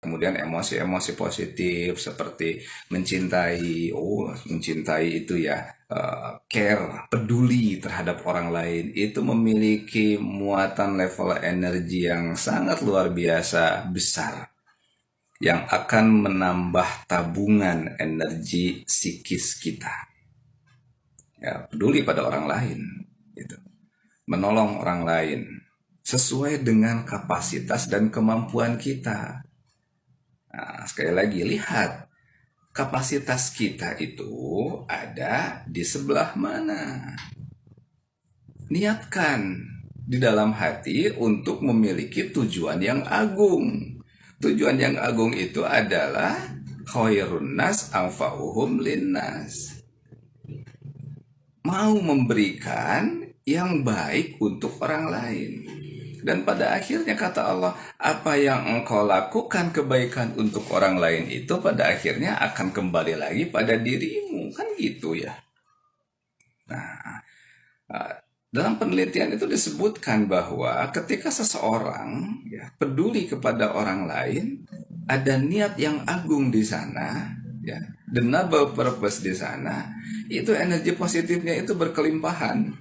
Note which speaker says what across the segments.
Speaker 1: kemudian emosi-emosi positif seperti mencintai, mencintai itu ya, care, peduli terhadap orang lain, itu memiliki muatan level energi yang sangat luar biasa besar, yang akan menambah tabungan energi psikis kita. Ya, peduli pada orang lain, gitu. Menolong orang lain sesuai dengan kapasitas dan kemampuan kita. Nah, sekali lagi lihat kapasitas kita itu ada di sebelah mana. Niatkan di dalam hati untuk memiliki tujuan yang agung. Tujuan yang agung itu adalah khairun nas anfa'uhum linnas. Mau memberikan yang baik untuk orang lain. Dan pada akhirnya kata Allah, apa yang engkau lakukan kebaikan untuk orang lain itu pada akhirnya akan kembali lagi pada dirimu. Kan gitu ya. Nah, dalam penelitian itu disebutkan bahwa ketika seseorang ya, peduli kepada orang lain, ada niat yang agung di sana, ya, the noble purpose di sana, itu energi positifnya itu berkelimpahan,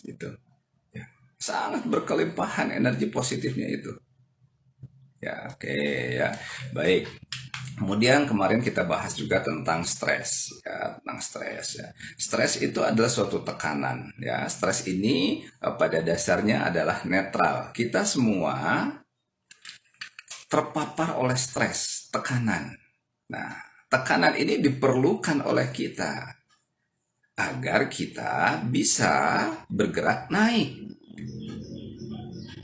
Speaker 1: gitu. Ya, sangat berkelimpahan energi positifnya itu. Ya, oke ya, baik. Kemudian kemarin kita bahas juga tentang stres, ya, tentang stres. Ya. Stres itu adalah suatu tekanan, ya. Stres ini pada dasarnya adalah netral. Kita semua terpapar oleh stres, tekanan. Nah, tekanan ini diperlukan oleh kita agar kita bisa bergerak naik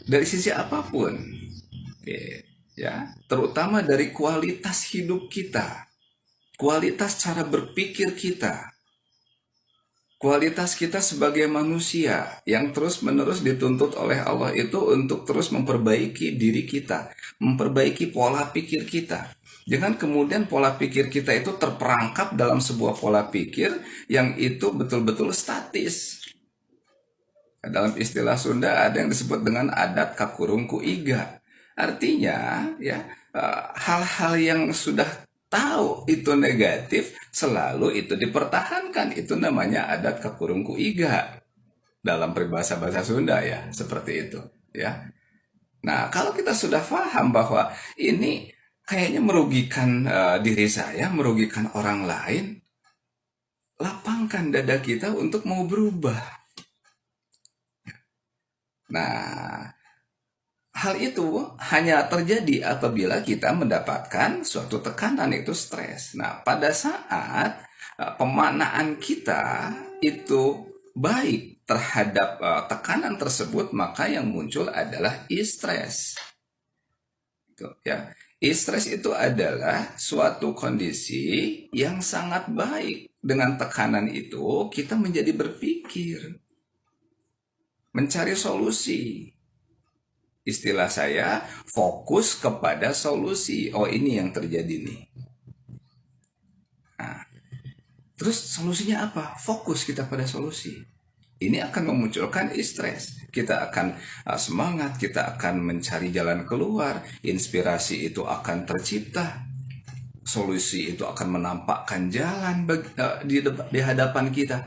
Speaker 1: dari sisi apapun. Oke, ya, terutama dari kualitas hidup kita. Kualitas cara berpikir kita, kualitas kita sebagai manusia yang terus-menerus dituntut oleh Allah itu untuk terus memperbaiki diri kita, memperbaiki pola pikir kita. Jangan kemudian pola pikir kita itu terperangkap dalam sebuah pola pikir yang itu betul-betul statis. Dalam istilah Sunda ada yang disebut dengan adat kakurungku iga. Artinya, ya, hal-hal yang sudah tahu itu negatif, selalu itu dipertahankan. Itu namanya adat kakurungku iga dalam peribahasa bahasa Sunda ya, seperti itu ya. Nah, kalau kita sudah paham bahwa ini kayaknya merugikan diri saya, merugikan orang lain, lapangkan dada kita untuk mau berubah. Nah, hal itu hanya terjadi apabila kita mendapatkan suatu tekanan, itu stres. Nah, pada saat pemaknaan kita itu baik terhadap tekanan tersebut, maka yang muncul adalah istres. Gitu, ya. Istres itu adalah suatu kondisi yang sangat baik. Dengan tekanan itu, kita menjadi berpikir, mencari solusi. Istilah saya, fokus kepada solusi. Oh, ini yang terjadi nih. Nah, terus solusinya apa? Fokus kita pada solusi. Ini akan memunculkan stres. Kita akan semangat, kita akan mencari jalan keluar, inspirasi itu akan tercipta. Solusi itu akan menampakkan jalan di hadapan kita.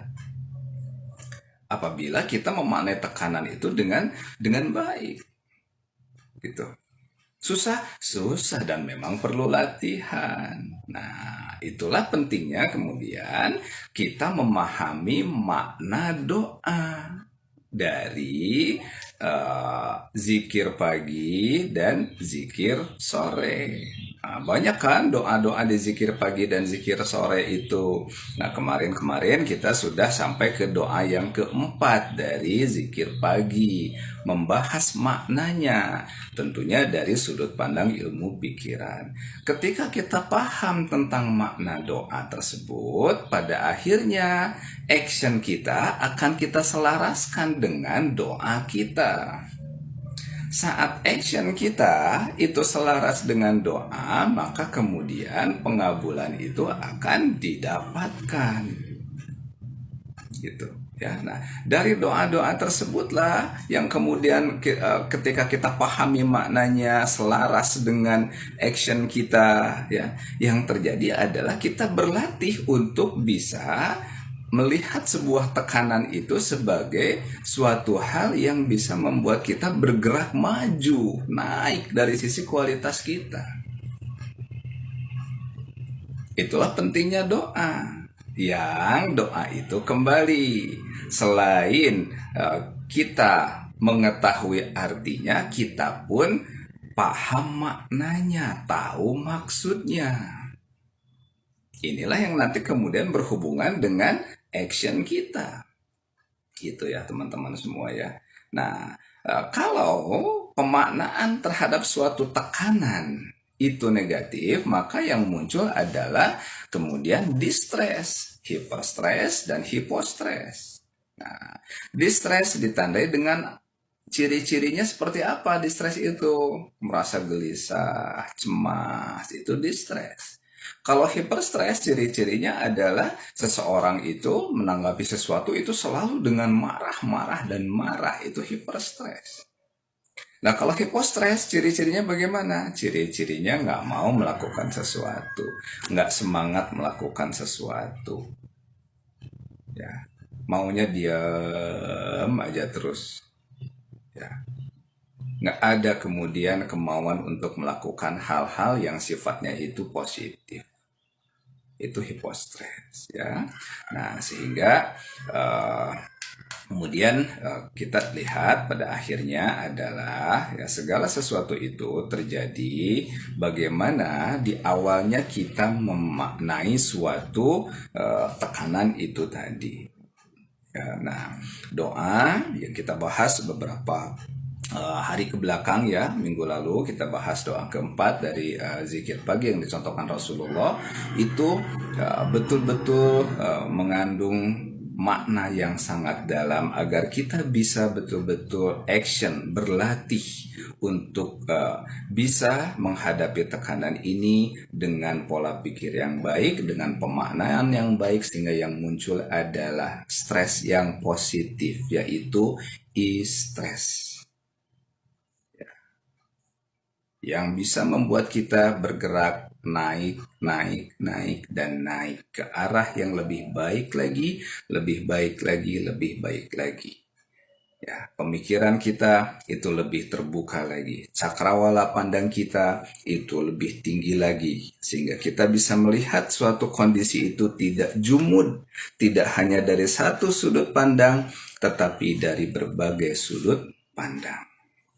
Speaker 1: Apabila kita memaknai tekanan itu dengan baik. Gitu. Susah dan memang perlu latihan. Nah, itulah pentingnya kemudian kita memahami makna doa dari zikir pagi dan zikir sore. Nah, banyak kan doa-doa di zikir pagi dan zikir sore itu. Nah, kemarin kita sudah sampai ke doa yang keempat dari zikir pagi, membahas maknanya, tentunya dari sudut pandang ilmu pikiran. Ketika kita paham tentang makna doa tersebut, pada akhirnya action kita akan kita selaraskan dengan doa kita. Saat action kita itu selaras dengan doa, maka kemudian pengabulan itu akan didapatkan. Gitu Ya, nah dari doa-doa tersebutlah yang kemudian ketika kita pahami maknanya selaras dengan action kita, ya, yang terjadi adalah kita berlatih untuk bisa melihat sebuah tekanan itu sebagai suatu hal yang bisa membuat kita bergerak maju, naik dari sisi kualitas kita. Itulah pentingnya doa. Yang doa itu kembali selain kita mengetahui artinya, kita pun paham maknanya, tahu maksudnya. Inilah yang nanti kemudian berhubungan dengan action kita. Gitu ya teman-teman semua ya. Nah, kalau pemaknaan terhadap suatu tekanan itu negatif, maka yang muncul adalah kemudian distress, hiperstres, dan hipostres. Nah, distress ditandai dengan ciri-cirinya seperti apa distress itu? Merasa gelisah, cemas, itu distress. Kalau hiperstres, ciri-cirinya adalah seseorang itu menanggapi sesuatu itu selalu dengan marah-marah dan marah, itu hiperstres. Nah, kalau hipostres, ciri-cirinya bagaimana? Ciri-cirinya nggak mau melakukan sesuatu, nggak semangat melakukan sesuatu, ya, maunya diam aja terus, ya, nggak ada kemudian kemauan untuk melakukan hal-hal yang sifatnya itu positif. Itu hipostres, ya. Nah, sehingga kemudian kita lihat pada akhirnya adalah ya segala sesuatu itu terjadi bagaimana di awalnya kita memaknai suatu tekanan itu tadi. Ya, nah, doa yang kita bahas beberapa hari ke belakang ya, minggu lalu kita bahas doa keempat dari zikir pagi yang dicontohkan Rasulullah, itu betul-betul mengandung makna yang sangat dalam agar kita bisa betul-betul action, berlatih untuk bisa menghadapi tekanan ini dengan pola pikir yang baik, dengan pemaknaan yang baik, sehingga yang muncul adalah stres yang positif, yaitu e-stress, yang bisa membuat kita bergerak naik, naik, naik, dan naik ke arah yang lebih baik lagi, lebih baik lagi, lebih baik lagi. Ya, pemikiran kita itu lebih terbuka lagi. Cakrawala pandang kita itu lebih tinggi lagi. Sehingga kita bisa melihat suatu kondisi itu tidak jumud, tidak hanya dari satu sudut pandang, tetapi dari berbagai sudut pandang.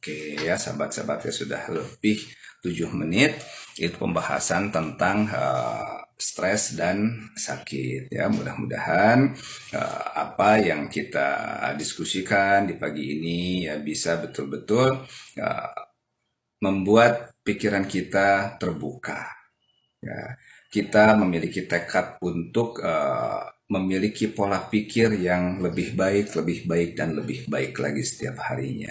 Speaker 1: Oke ya sahabat-sahabat, ya sudah lebih 7 menit itu pembahasan tentang stres dan sakit ya. Mudah-mudahan apa yang kita diskusikan di pagi ini ya bisa betul-betul membuat pikiran kita terbuka ya. Kita memiliki tekad untuk memiliki pola pikir yang lebih baik, dan lebih baik lagi setiap harinya.